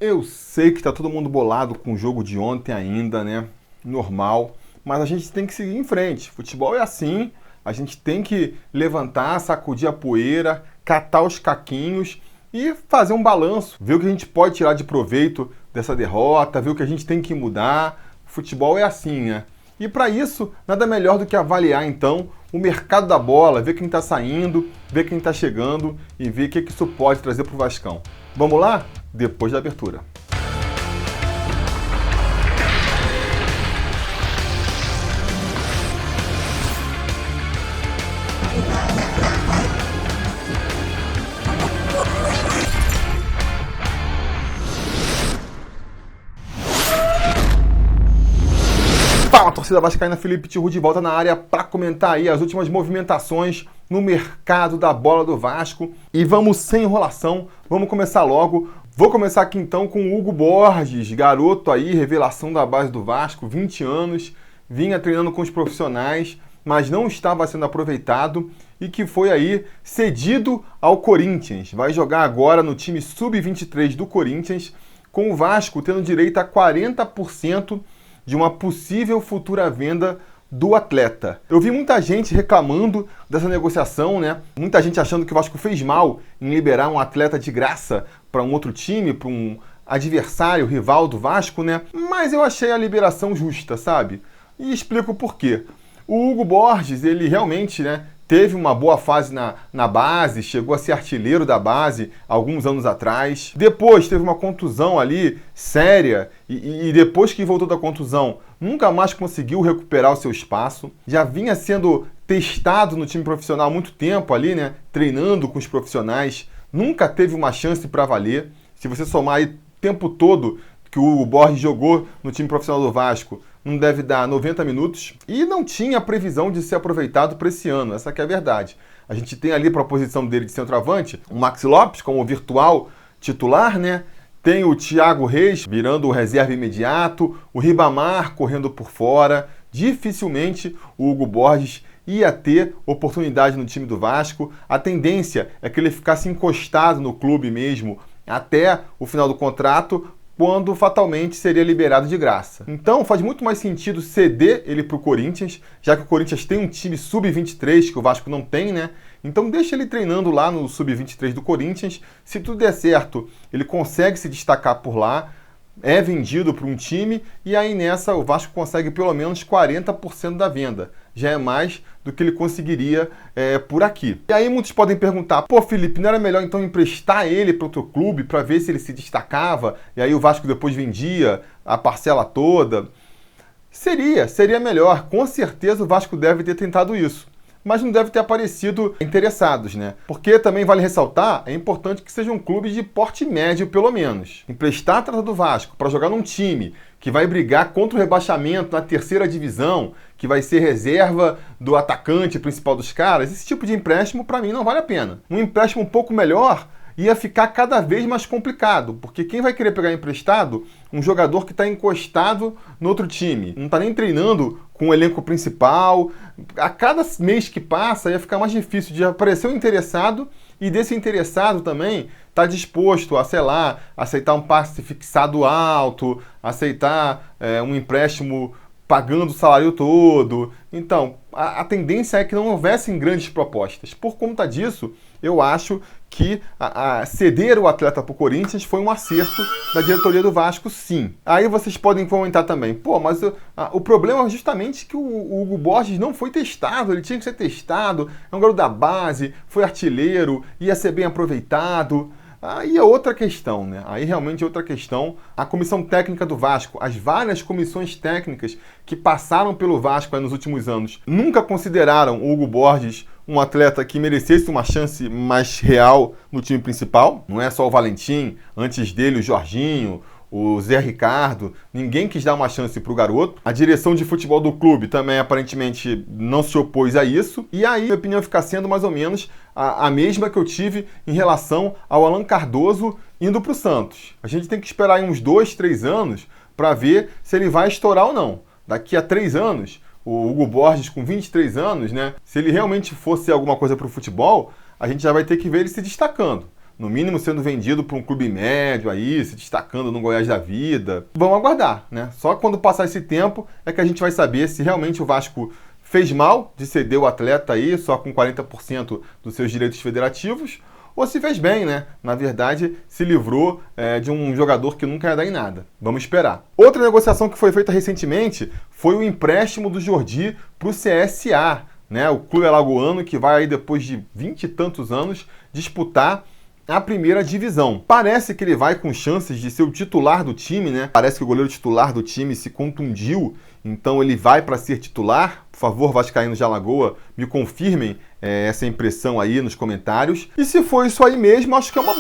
Eu sei que tá todo mundo bolado com o jogo de ontem ainda, né? Normal. Mas a gente tem que seguir em frente. Futebol é assim. A gente tem que levantar, sacudir a poeira, catar os caquinhos e fazer um balanço. Ver o que a gente pode tirar de proveito dessa derrota, ver o que a gente tem que mudar. Futebol é assim, né? E para isso, nada melhor do que avaliar então o mercado da bola, ver quem está saindo, ver quem está chegando e ver o que isso pode trazer para o Vascão. Vamos lá? Depois da abertura. Fala, torcida vascaína, Felipe Tiru de volta na área para comentar aí as últimas movimentações no mercado da bola do Vasco. E vamos sem enrolação, vamos começar logo. Vou começar aqui então com o Hugo Borges, garoto aí, revelação da base do Vasco, 20 anos, vinha treinando com os profissionais, mas não estava sendo aproveitado e que foi aí cedido ao Corinthians. Vai jogar agora no time sub-23 do Corinthians, com o Vasco tendo direito a 40% de uma possível futura venda do atleta. Eu vi muita gente reclamando dessa negociação, né? Muita gente achando que o Vasco fez mal em liberar um atleta de graça para um outro time, para um adversário, rival do Vasco, né? Mas eu achei a liberação justa, sabe? E explico por quê. O Hugo Borges, ele realmente, né, teve uma boa fase na base, chegou a ser artilheiro da base alguns anos atrás. Depois teve uma contusão ali séria e depois que voltou da contusão, nunca mais conseguiu recuperar o seu espaço. Já vinha sendo testado no time profissional há muito tempo ali, né, treinando com os profissionais. Nunca teve uma chance para valer. Se você somar aí o tempo todo que o Hugo Borges jogou no time profissional do Vasco, não deve dar 90 minutos e não tinha previsão de ser aproveitado para esse ano, essa que é a verdade. A gente tem ali para a posição dele de centroavante o Maxi Lopes como virtual titular, né? Tem o Thiago Reis virando o reserva imediato, o Ribamar correndo por fora. Dificilmente o Hugo Borges ia ter oportunidade no time do Vasco. A tendência é que ele ficasse encostado no clube mesmo até o final do contrato, quando fatalmente seria liberado de graça. Então faz muito mais sentido ceder ele para o Corinthians, já que o Corinthians tem um time sub-23 que o Vasco não tem, né? Então deixa ele treinando lá no sub-23 do Corinthians. Se tudo der certo, ele consegue se destacar por lá, é vendido para um time e aí nessa o Vasco consegue pelo menos 40% da venda. Já é mais do que ele conseguiria por aqui. E aí muitos podem perguntar, pô Felipe, não era melhor então emprestar ele para outro clube para ver se ele se destacava e aí o Vasco depois vendia a parcela toda? Seria melhor, com certeza o Vasco deve ter tentado isso. Mas não deve ter aparecido interessados, né? Porque também vale ressaltar, é importante que seja um clube de porte médio, pelo menos. Emprestar a atleta do Vasco para jogar num time que vai brigar contra o rebaixamento na terceira divisão, que vai ser reserva do atacante principal dos caras, esse tipo de empréstimo, para mim, não vale a pena. Um empréstimo um pouco melhor ia ficar cada vez mais complicado, porque quem vai querer pegar emprestado um jogador que está encostado no outro time, não está nem treinando com o elenco principal, a cada mês que passa ia ficar mais difícil de aparecer um interessado e desse interessado também está disposto a, sei lá, aceitar um passe fixado alto, aceitar um empréstimo pagando o salário todo. Então, a tendência é que não houvessem grandes propostas. Por conta disso, eu acho que ceder o atleta para o Corinthians foi um acerto da diretoria do Vasco, sim. Aí vocês podem comentar também, pô, mas o problema é justamente que o Hugo Borges não foi testado, ele tinha que ser testado, é um garoto da base, foi artilheiro, ia ser bem aproveitado. Aí é outra questão, né? Aí realmente é outra questão. A comissão técnica do Vasco, as várias comissões técnicas que passaram pelo Vasco nos últimos anos, nunca consideraram o Hugo Borges um atleta que merecesse uma chance mais real no time principal. Não é só o Valentim, antes dele o Jorginho, o Zé Ricardo, ninguém quis dar uma chance para o garoto. A direção de futebol do clube também aparentemente não se opôs a isso. E aí a opinião fica sendo mais ou menos a mesma que eu tive em relação ao Alan Cardoso indo para o Santos. A gente tem que esperar aí uns 2, 3 anos para ver se ele vai estourar ou não. Daqui a 3 anos, o Hugo Borges com 23 anos, né? Se ele realmente fosse alguma coisa para o futebol, a gente já vai ter que ver ele se destacando. No mínimo sendo vendido para um clube médio aí, se destacando no Goiás da vida. Vamos aguardar, né? Só quando passar esse tempo é que a gente vai saber se realmente o Vasco fez mal de ceder o atleta aí só com 40% dos seus direitos federativos, ou se fez bem, né? Na verdade, se livrou de um jogador que nunca ia dar em nada. Vamos esperar. Outra negociação que foi feita recentemente foi o empréstimo do Jordi para o CSA, né? O clube alagoano que vai aí, depois de 20 e tantos anos, disputar a primeira divisão. Parece que ele vai com chances de ser o titular do time, né? Parece que o goleiro titular do time se contundiu, então ele vai para ser titular. Por favor, vascaínos de Alagoa, me confirmem essa impressão aí nos comentários. E se for isso aí mesmo, acho que é uma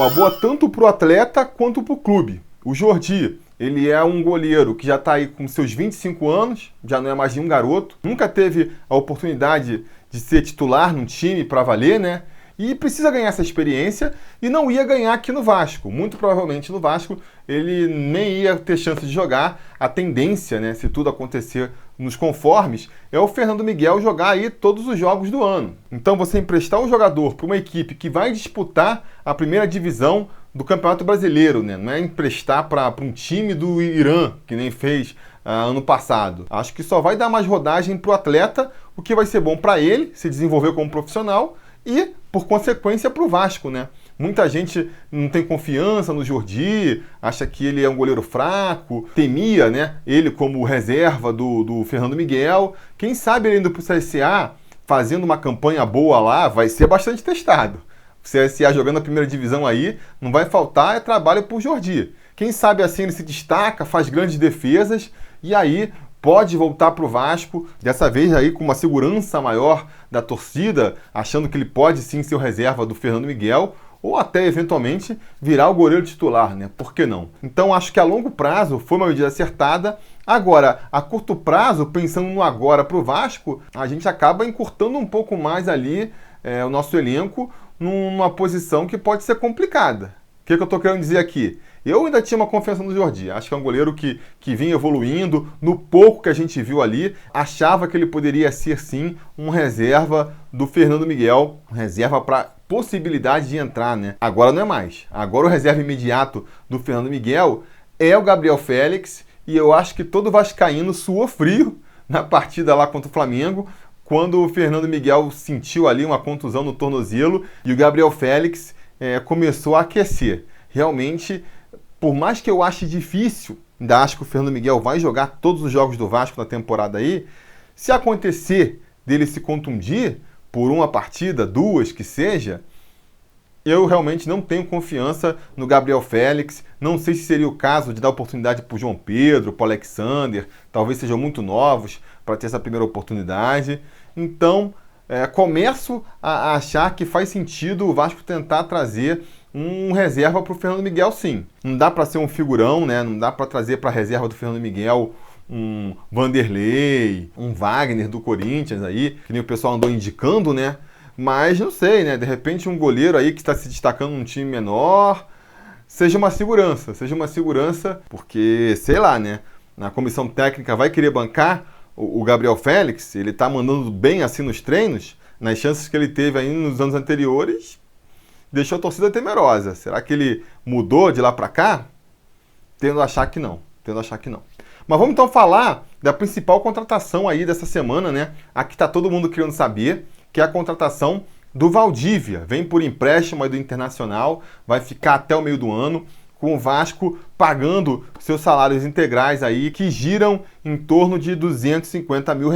boa tanto para o atleta quanto para o clube. O Jordi, ele é um goleiro que já está aí com seus 25 anos, já não é mais nenhum garoto, nunca teve a oportunidade de ser titular num time para valer, né? E precisa ganhar essa experiência e não ia ganhar aqui no Vasco. Muito provavelmente no Vasco ele nem ia ter chance de jogar. A tendência, né, se tudo acontecer nos conformes, é o Fernando Miguel jogar aí todos os jogos do ano. Então você emprestar um jogador para uma equipe que vai disputar a primeira divisão do Campeonato Brasileiro, né? Não é emprestar para um time do Irã, que nem fez ano passado. Acho que só vai dar mais rodagem para o atleta, o que vai ser bom para ele se desenvolver como profissional e, por consequência, para o Vasco, né? Muita gente não tem confiança no Jordi, acha que ele é um goleiro fraco, temia, né, ele como reserva do Fernando Miguel. Quem sabe ele indo para o CSA, fazendo uma campanha boa lá, vai ser bastante testado. O CSA jogando a primeira divisão aí, não vai faltar trabalho para o Jordi. Quem sabe assim ele se destaca, faz grandes defesas e aí pode voltar para o Vasco, dessa vez aí com uma segurança maior da torcida, achando que ele pode sim ser o reserva do Fernando Miguel, ou até eventualmente virar o goleiro titular, né? Por que não? Então acho que a longo prazo foi uma medida acertada. Agora, a curto prazo, pensando no agora para o Vasco, a gente acaba encurtando um pouco mais ali o nosso elenco numa posição que pode ser complicada. O que eu estou querendo dizer aqui? Eu ainda tinha uma confiança no Jordi. Acho que é um goleiro que vinha evoluindo. No pouco que a gente viu ali, achava que ele poderia ser, sim, um reserva do Fernando Miguel. Um reserva para possibilidade de entrar, né? Agora não é mais. Agora o reserva imediato do Fernando Miguel é o Gabriel Félix. E eu acho que todo vascaíno suou frio na partida lá contra o Flamengo, quando o Fernando Miguel sentiu ali uma contusão no tornozelo e o Gabriel Félix começou a aquecer. Realmente, por mais que eu ache difícil, ainda acho que o Fernando Miguel vai jogar todos os jogos do Vasco na temporada aí, se acontecer dele se contundir por uma partida, duas que seja, eu realmente não tenho confiança no Gabriel Félix. Não sei se seria o caso de dar oportunidade para o João Pedro, para o Alexander, talvez sejam muito novos para ter essa primeira oportunidade. Então, começo a achar que faz sentido o Vasco tentar trazer um reserva para o Fernando Miguel, sim. Não dá para ser um figurão, né? Não dá para trazer para a reserva do Fernando Miguel um Vanderlei, um Wagner do Corinthians aí, que nem o pessoal andou indicando, né? Mas não sei, né? De repente um goleiro aí que está se destacando num time menor, seja uma segurança, porque, sei lá, né? A comissão técnica vai querer bancar o Gabriel Félix, ele tá mandando bem assim nos treinos, nas chances que ele teve aí nos anos anteriores, deixou a torcida temerosa. Será que ele mudou de lá para cá? Tendo a achar que não. Mas vamos então falar da principal contratação aí dessa semana, né? A que tá todo mundo querendo saber, que é a contratação do Valdívia. Vem por empréstimo aí do Internacional, vai ficar até o meio do ano, com o Vasco pagando seus salários integrais aí, que giram em torno de R$250 mil,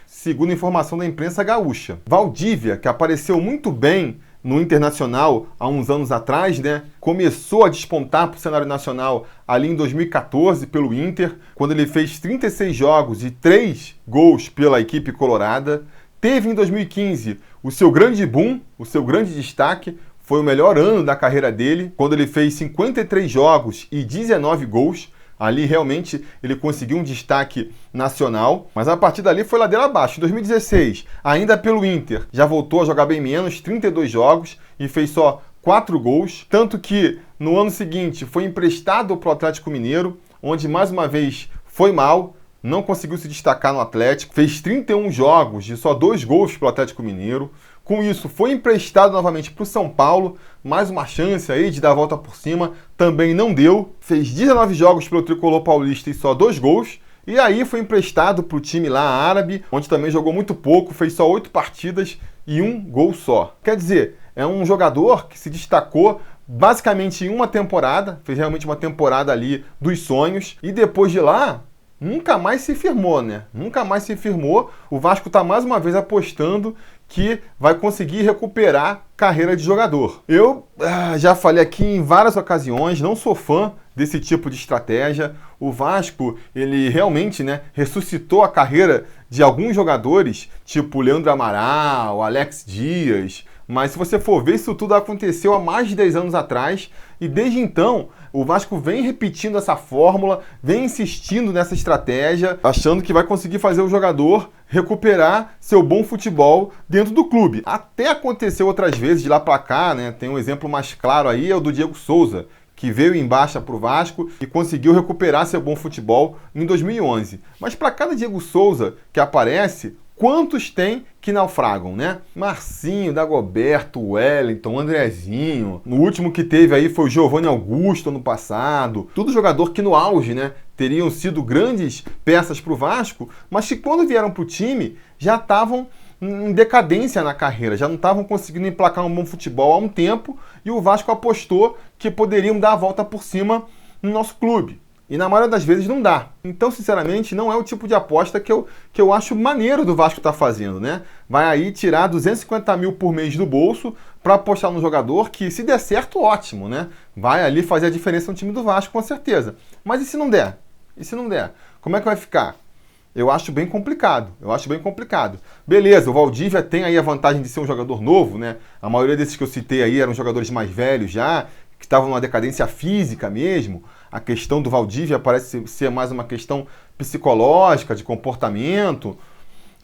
segundo informação da imprensa gaúcha. Valdívia, que apareceu muito bem no Internacional há uns anos atrás, né? Começou a despontar para o cenário nacional ali em 2014 pelo Inter, quando ele fez 36 jogos e 3 gols pela equipe colorada. Teve em 2015 o seu grande boom, o seu grande destaque, foi o melhor ano da carreira dele, quando ele fez 53 jogos e 19 gols. Ali realmente ele conseguiu um destaque nacional, mas a partir dali foi ladeira abaixo. Em 2016, ainda pelo Inter, já voltou a jogar bem menos, 32 jogos e fez só 4 gols. Tanto que no ano seguinte foi emprestado para o Atlético Mineiro, onde mais uma vez foi mal, não conseguiu se destacar no Atlético, fez 31 jogos e só 2 gols para o Atlético Mineiro. Com isso, foi emprestado novamente para o São Paulo, mais uma chance aí de dar a volta por cima, também não deu. Fez 19 jogos pelo Tricolor Paulista e só 2 gols. E aí foi emprestado para o time lá árabe, onde também jogou muito pouco, fez só 8 partidas e 1 gol só. Quer dizer, é um jogador que se destacou basicamente em uma temporada, fez realmente uma temporada ali dos sonhos, e depois de lá, nunca mais se firmou, né? Nunca mais se firmou. O Vasco está mais uma vez apostando que vai conseguir recuperar carreira de jogador. Eu já falei aqui em várias ocasiões, não sou fã desse tipo de estratégia. O Vasco, ele realmente, né, ressuscitou a carreira de alguns jogadores, tipo Leandro Amaral, Alex Dias, mas se você for ver, isso tudo aconteceu há mais de 10 anos atrás, e desde então o Vasco vem repetindo essa fórmula, vem insistindo nessa estratégia, achando que vai conseguir fazer o jogador recuperar seu bom futebol dentro do clube. Até aconteceu outras vezes de lá para cá, né? Tem um exemplo mais claro aí, é o do Diego Souza, que veio em baixa para o Vasco e conseguiu recuperar seu bom futebol em 2011. Mas para cada Diego Souza que aparece, quantos tem que naufragam, né? Marcinho, Dagoberto, Wellington, Andrezinho. No último que teve aí foi o Giovanni Augusto ano passado. Tudo jogador que no auge, né, teriam sido grandes peças para o Vasco, mas que quando vieram para o time já estavam em decadência na carreira, já não estavam conseguindo emplacar um bom futebol há um tempo, e o Vasco apostou que poderiam dar a volta por cima no nosso clube. E na maioria das vezes não dá. Então, sinceramente, não é o tipo de aposta que eu acho maneiro do Vasco estar fazendo, né? Vai aí tirar 250 mil por mês do bolso para apostar no jogador que, se der certo, ótimo, né? Vai ali fazer a diferença no time do Vasco, com certeza. Mas e se não der? E se não der? Como é que vai ficar? Eu acho bem complicado. Beleza, o Valdívia tem aí a vantagem de ser um jogador novo, né? A maioria desses que eu citei aí eram jogadores mais velhos já, que estavam numa decadência física mesmo. A questão do Valdívia parece ser mais uma questão psicológica, de comportamento.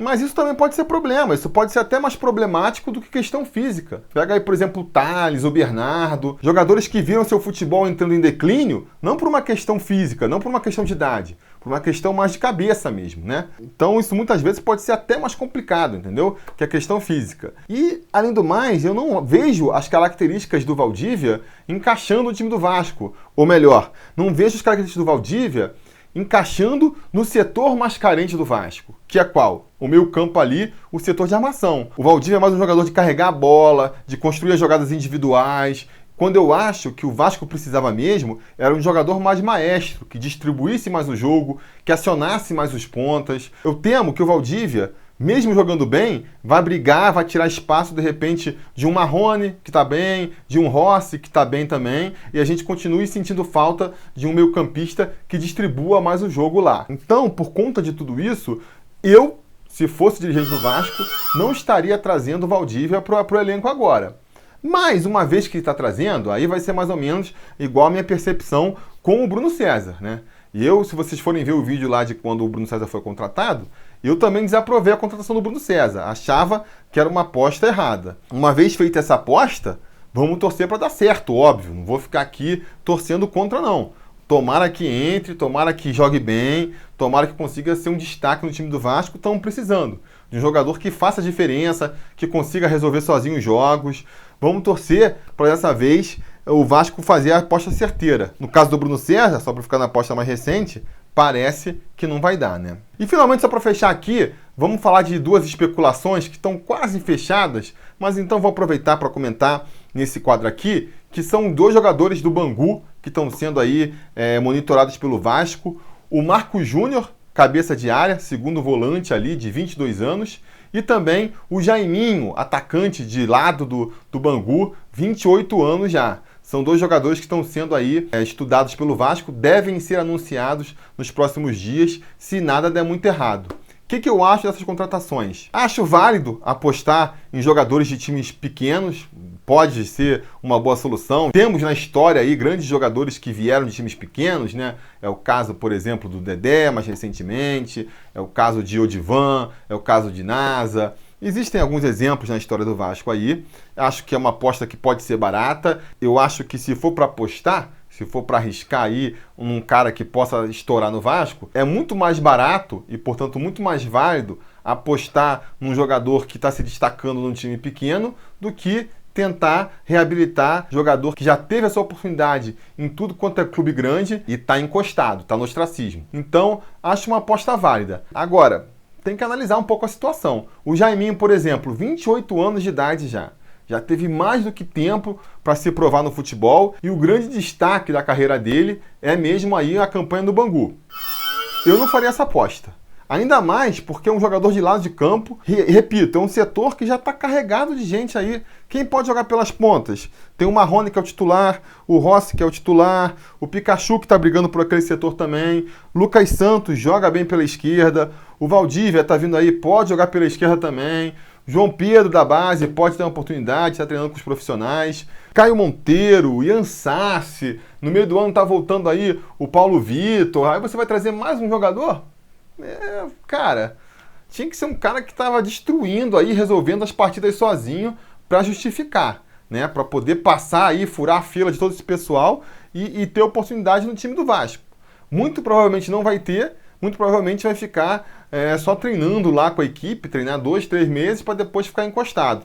Mas isso também pode ser problema, isso pode ser até mais problemático do que questão física. Pega aí, por exemplo, o Thales, o Bernardo, jogadores que viram seu futebol entrando em declínio, não por uma questão física, não por uma questão de idade, por uma questão mais de cabeça mesmo, né? Então isso muitas vezes pode ser até mais complicado, entendeu? Que a questão física. E, além do mais, eu não vejo as características do Valdívia encaixando no time do Vasco. Ou melhor, não vejo as características do Valdívia encaixando no setor mais carente do Vasco, que é qual? O meio campo ali, o setor de armação. O Valdívia é mais um jogador de carregar a bola, de construir as jogadas individuais, quando eu acho que o Vasco precisava mesmo era um jogador mais maestro, que distribuísse mais o jogo, que acionasse mais os pontas. Eu temo que o Valdívia, mesmo jogando bem, vai brigar, vai tirar espaço, de repente, de um Marrone, que está bem, de um Rossi, que está bem também, e a gente continue sentindo falta de um meio-campista que distribua mais o jogo lá. Então, por conta de tudo isso, eu, se fosse dirigente do Vasco, não estaria trazendo o Valdívia para o elenco agora. Mas, uma vez que está trazendo, aí vai ser mais ou menos igual a minha percepção com o Bruno César, né? E eu, se vocês forem ver o vídeo lá de quando o Bruno César foi contratado, eu também desaprovei a contratação do Bruno César. Achava que era uma aposta errada. Uma vez feita essa aposta, vamos torcer para dar certo, óbvio. Não vou ficar aqui torcendo contra, não. Tomara que entre, tomara que jogue bem, tomara que consiga ser um destaque no time do Vasco. Estamos precisando de um jogador que faça a diferença, que consiga resolver sozinho os jogos. Vamos torcer para dessa vez o Vasco fazer a aposta certeira. No caso do Bruno César, só para ficar na aposta mais recente, parece que não vai dar, né? E finalmente, só para fechar aqui, vamos falar de duas especulações que estão quase fechadas, mas então vou aproveitar para comentar nesse quadro aqui, que são dois jogadores do Bangu que estão sendo aí monitorados pelo Vasco. O Marco Júnior, cabeça de área, segundo volante ali, de 22 anos, e também o Jaiminho, atacante de lado do Bangu, 28 anos já. São dois jogadores que estão sendo aí estudados pelo Vasco, devem ser anunciados nos próximos dias, se nada der muito errado. O que eu acho dessas contratações? Acho válido apostar em jogadores de times pequenos, pode ser uma boa solução. Temos na história aí grandes jogadores que vieram de times pequenos, né? É o caso, por exemplo, do Dedé, mais recentemente, é o caso de Odivan, é o caso de Nasa. Existem alguns exemplos na história do Vasco aí. Acho que é uma aposta que pode ser barata. Eu acho que se for para apostar, se for para arriscar aí um cara que possa estourar no Vasco, é muito mais barato e, portanto, muito mais válido apostar num jogador que está se destacando num time pequeno do que tentar reabilitar jogador que já teve essa oportunidade em tudo quanto é clube grande e está encostado, está no ostracismo. Então, acho uma aposta válida. Agora, tem que analisar um pouco a situação. O Jaiminho, por exemplo, 28 anos de idade já teve mais do que tempo para se provar no futebol e o grande destaque da carreira dele é mesmo aí a campanha do Bangu. Eu não faria essa aposta. Ainda mais porque é um jogador de lado de campo, repito, é um setor que já está carregado de gente aí. Quem pode jogar pelas pontas? Tem o Marrone, que é o titular, o Rossi, que é o titular, o Pikachu, que está brigando por aquele setor também, Lucas Santos joga bem pela esquerda, o Valdívia está vindo aí, pode jogar pela esquerda também, João Pedro da base pode ter uma oportunidade, está treinando com os profissionais, Caio Monteiro, Ian Sassi, no meio do ano está voltando aí o Paulo Vitor, aí você vai trazer mais um jogador? Cara, tinha que ser um cara que estava destruindo aí, resolvendo as partidas sozinho para justificar, né? Para poder passar aí, furar a fila de todo esse pessoal e ter oportunidade no time do Vasco. Muito provavelmente não vai ter, muito provavelmente vai ficar só treinando lá com a equipe, treinar 2, 3 meses para depois ficar encostado.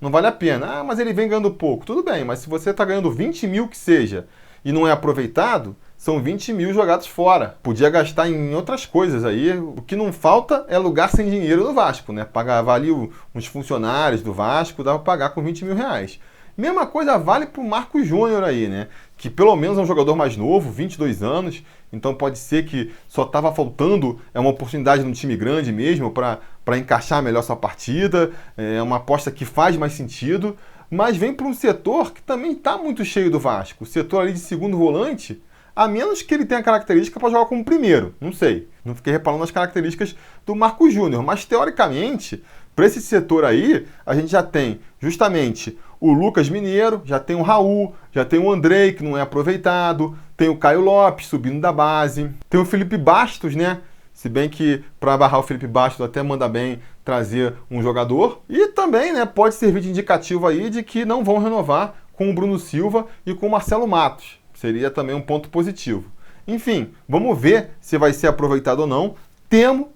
Não vale a pena. Ah, mas ele vem ganhando pouco. Tudo bem, mas se você está ganhando 20 mil que seja e não é aproveitado, são 20 mil jogados fora. Podia gastar em outras coisas aí. O que não falta é lugar sem dinheiro no Vasco, né? Pagava ali uns funcionários do Vasco, dava para pagar com 20 mil reais. Mesma coisa vale para o Marcos Júnior aí, né? Que pelo menos é um jogador mais novo, 22 anos. Então pode ser que só estava faltando uma oportunidade no time grande mesmo para encaixar melhor sua partida. É uma aposta que faz mais sentido. Mas vem para um setor que também está muito cheio do Vasco. O setor ali de segundo volante, a menos que ele tenha característica para jogar como primeiro. Não sei. Não fiquei reparando nas características do Marcos Júnior. Mas, teoricamente, para esse setor aí, a gente já tem justamente o Lucas Mineiro, já tem o Raul, já tem o Andrei, que não é aproveitado, tem o Caio Lopes subindo da base, tem o Felipe Bastos, né? Se bem que para barrar o Felipe Bastos até manda bem trazer um jogador. E também, né, pode servir de indicativo aí de que não vão renovar com o Bruno Silva e com o Marcelo Matos. Seria também um ponto positivo. Enfim, vamos ver se vai ser aproveitado ou não. Temo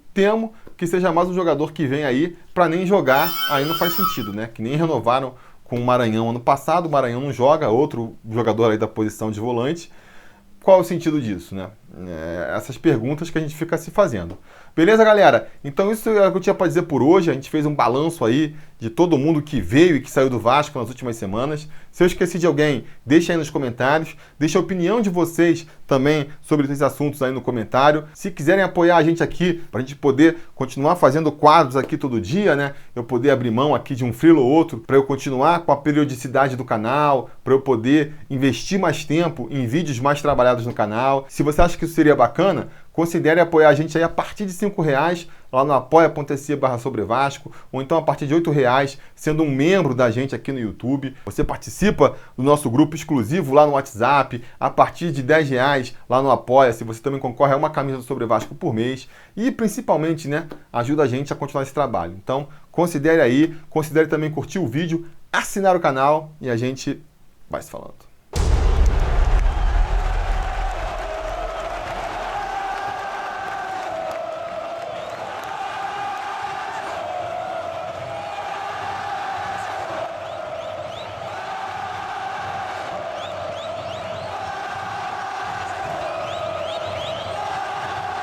que seja mais um jogador que vem aí para nem jogar. Aí não faz sentido, né? Que nem renovaram com o Maranhão ano passado. O Maranhão não joga, outro jogador aí da posição de volante. Qual é o sentido disso, né? Essas perguntas que a gente fica se fazendo. Beleza, galera? Então isso é o que eu tinha para dizer por hoje. A gente fez um balanço aí de todo mundo que veio e que saiu do Vasco nas últimas semanas. Se eu esqueci de alguém, deixa aí nos comentários. Deixa a opinião de vocês também sobre esses assuntos aí no comentário. Se quiserem apoiar a gente aqui, para a gente poder continuar fazendo quadros aqui todo dia, né? Eu poder abrir mão aqui de um freelo ou outro, para eu continuar com a periodicidade do canal, para eu poder investir mais tempo em vídeos mais trabalhados no canal. Se você acha que isso seria bacana, considere apoiar a gente aí a partir de R$5 lá no apoia.se/sobrevasco, ou então a partir de R$8 sendo um membro da gente aqui no YouTube. Você participa do nosso grupo exclusivo lá no WhatsApp, a partir de R$10 lá no Apoia-se. Você também concorre a uma camisa do Sobre Vasco por mês e principalmente, né, ajuda a gente a continuar esse trabalho. Então considere aí, considere também curtir o vídeo, assinar o canal e a gente vai se falando.